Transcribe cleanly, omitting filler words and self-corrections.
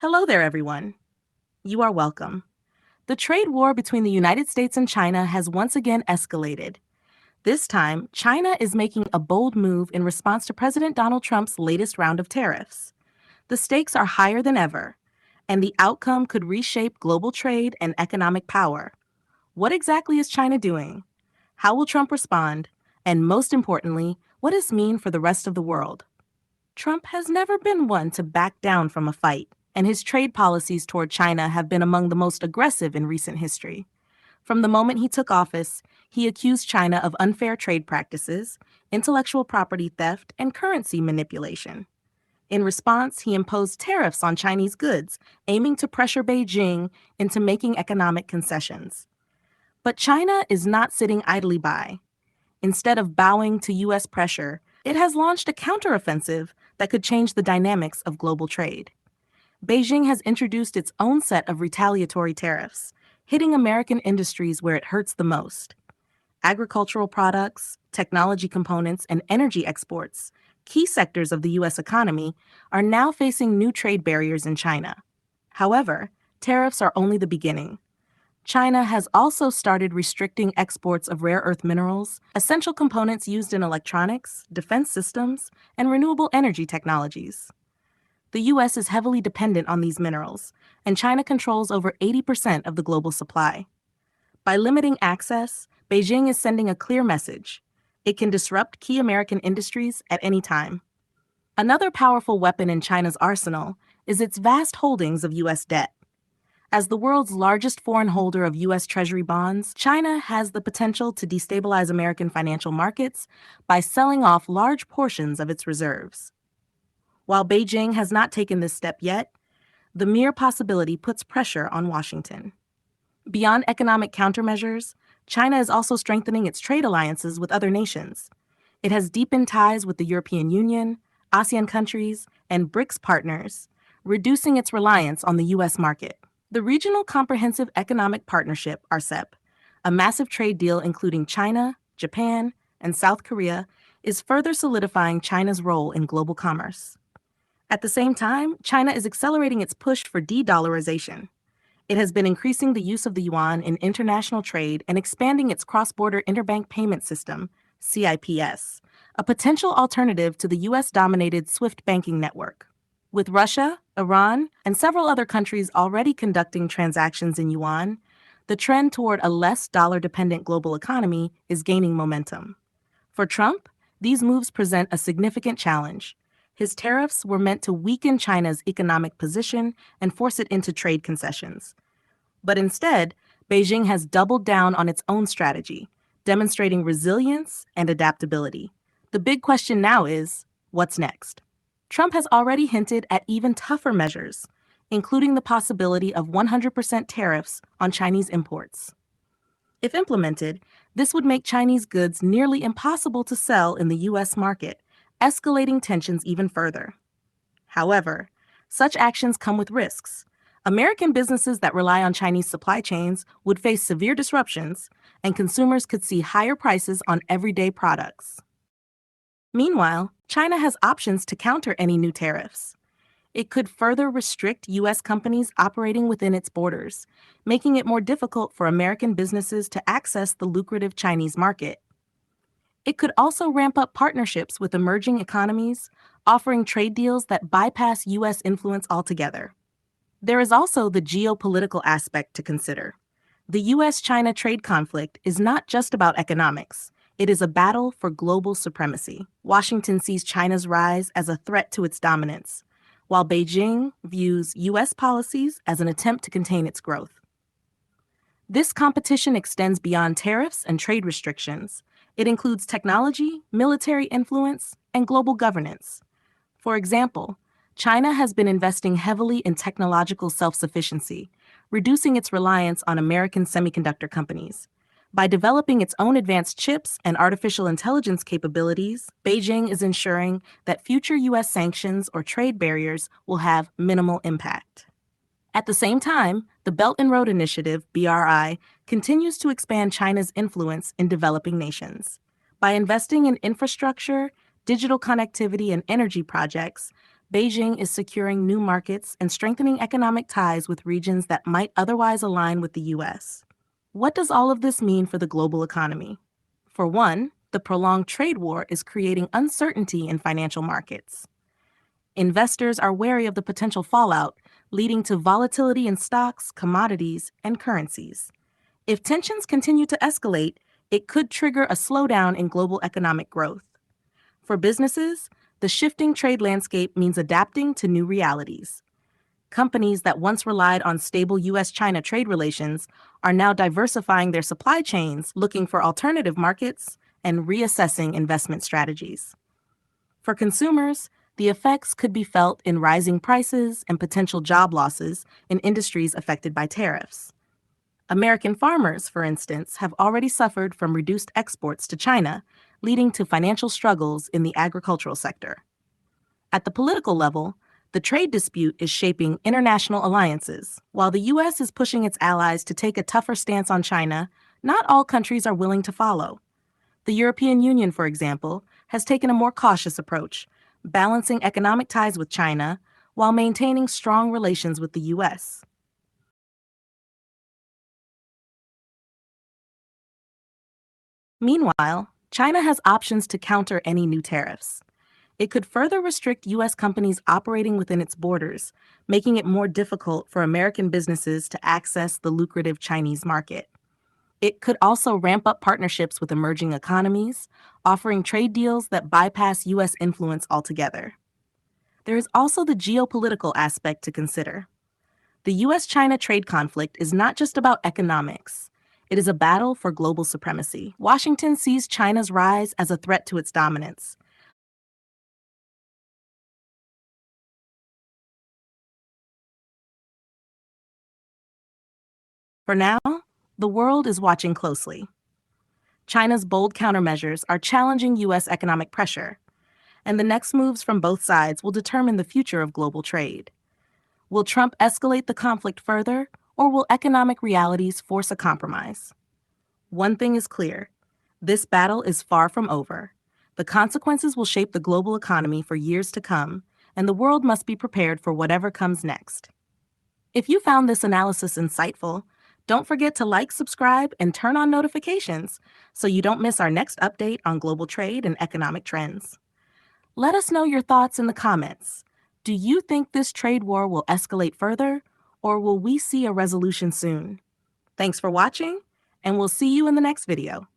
Hello there, everyone. You are welcome. The trade war between the United States and China has once again escalated. This time, China is making a bold move in response to President Donald Trump's latest round of tariffs. The stakes are higher than ever, and the outcome could reshape global trade and economic power. What exactly is China doing? How will Trump respond? And most importantly, what does this mean for the rest of the world? Trump has never been one to back down from a fight, and his trade policies toward China have been among the most aggressive in recent history. From the moment he took office, he accused China of unfair trade practices, intellectual property theft, and currency manipulation. In response, he imposed tariffs on Chinese goods, aiming to pressure Beijing into making economic concessions. But China is not sitting idly by. Instead of bowing to U.S. pressure, it has launched a counteroffensive that could change the dynamics of global trade. Beijing has introduced its own set of retaliatory tariffs, hitting American industries where it hurts the most. Agricultural products, technology components, and energy exports, key sectors of the U.S. economy, are now facing new trade barriers in China. However, tariffs are only the beginning. China has also started restricting exports of rare earth minerals, essential components used in electronics, defense systems, and renewable energy technologies. The U.S. is heavily dependent on these minerals, and China controls over 80% of the global supply. By limiting access, Beijing is sending a clear message. It can disrupt key American industries at any time. Another powerful weapon in China's arsenal is its vast holdings of U.S. debt. As the world's largest foreign holder of U.S. Treasury bonds, China has the potential to destabilize American financial markets by selling off large portions of its reserves. While Beijing has not taken this step yet, the mere possibility puts pressure on Washington. Beyond economic countermeasures, China is also strengthening its trade alliances with other nations. It has deepened ties with the European Union, ASEAN countries, and BRICS partners, reducing its reliance on the U.S. market. The Regional Comprehensive Economic Partnership, RCEP, a massive trade deal including China, Japan, and South Korea, is further solidifying China's role in global commerce. At the same time, China is accelerating its push for de-dollarization. It has been increasing the use of the yuan in international trade and expanding its cross-border interbank payment system, CIPS, a potential alternative to the U.S.-dominated SWIFT banking network. With Russia, Iran, and several other countries already conducting transactions in yuan, the trend toward a less dollar-dependent global economy is gaining momentum. For Trump, these moves present a significant challenge. His tariffs were meant to weaken China's economic position and force it into trade concessions. But instead, Beijing has doubled down on its own strategy, demonstrating resilience and adaptability. The big question now is, what's next? Trump has already hinted at even tougher measures, including the possibility of 100% tariffs on Chinese imports. If implemented, this would make Chinese goods nearly impossible to sell in the U.S. market, escalating tensions even further. However, such actions come with risks. American businesses that rely on Chinese supply chains would face severe disruptions, and consumers could see higher prices on everyday products. Meanwhile, China has options to counter any new tariffs. It could further restrict U.S. companies operating within its borders, making it more difficult for American businesses to access the lucrative Chinese market. It could also ramp up partnerships with emerging economies, offering trade deals that bypass U.S. influence altogether. There is also the geopolitical aspect to consider. The U.S.-China trade conflict is not just about economics. It is a battle for global supremacy. Washington sees China's rise as a threat to its dominance, while Beijing views U.S. policies as an attempt to contain its growth. This competition extends beyond tariffs and trade restrictions. It includes technology, military influence, and global governance. For example, China has been investing heavily in technological self-sufficiency, reducing its reliance on American semiconductor companies. By developing its own advanced chips and artificial intelligence capabilities, Beijing is ensuring that future U.S. sanctions or trade barriers will have minimal impact. At the same time, the Belt and Road Initiative, BRI, continues to expand China's influence in developing nations. By investing in infrastructure, digital connectivity, and energy projects, Beijing is securing new markets and strengthening economic ties with regions that might otherwise align with the U.S. What does all of this mean for the global economy? For one, the prolonged trade war is creating uncertainty in financial markets. Investors are wary of the potential fallout, leading to volatility in stocks, commodities, and currencies. If tensions continue to escalate, it could trigger a slowdown in global economic growth. For businesses, the shifting trade landscape means adapting to new realities. Companies that once relied on stable US China trade relations are now diversifying their supply chains, looking for alternative markets, and reassessing investment strategies. For consumers, the effects could be felt in rising prices and potential job losses in industries affected by tariffs. American farmers, for instance, have already suffered from reduced exports to China, leading to financial struggles in the agricultural sector. At the political level, the trade dispute is shaping international alliances. While the U.S. is pushing its allies to take a tougher stance on China, not all countries are willing to follow. The European Union, for example, has taken a more cautious approach, balancing economic ties with China while maintaining strong relations with the U.S. Meanwhile, China has options to counter any new tariffs. It could further restrict U.S. companies operating within its borders, making it more difficult for American businesses to access the lucrative Chinese market. It could also ramp up partnerships with emerging economies, offering trade deals that bypass U.S. influence altogether. There is also the geopolitical aspect to consider. The US China trade conflict is not just about economics. It is a battle for global supremacy. Washington sees China's rise as a threat to its dominance. For now, the world is watching closely. China's bold countermeasures are challenging US economic pressure, and the next moves from both sides will determine the future of global trade. Will Trump escalate the conflict further, or will economic realities force a compromise? One thing is clear: this battle is far from over. The consequences will shape the global economy for years to come, and the world must be prepared for whatever comes next. If you found this analysis insightful, don't forget to like, subscribe, and turn on notifications so you don't miss our next update on global trade and economic trends. Let us know your thoughts in the comments. Do you think this trade war will escalate further, or will we see a resolution soon? Thanks for watching, and we'll see you in the next video.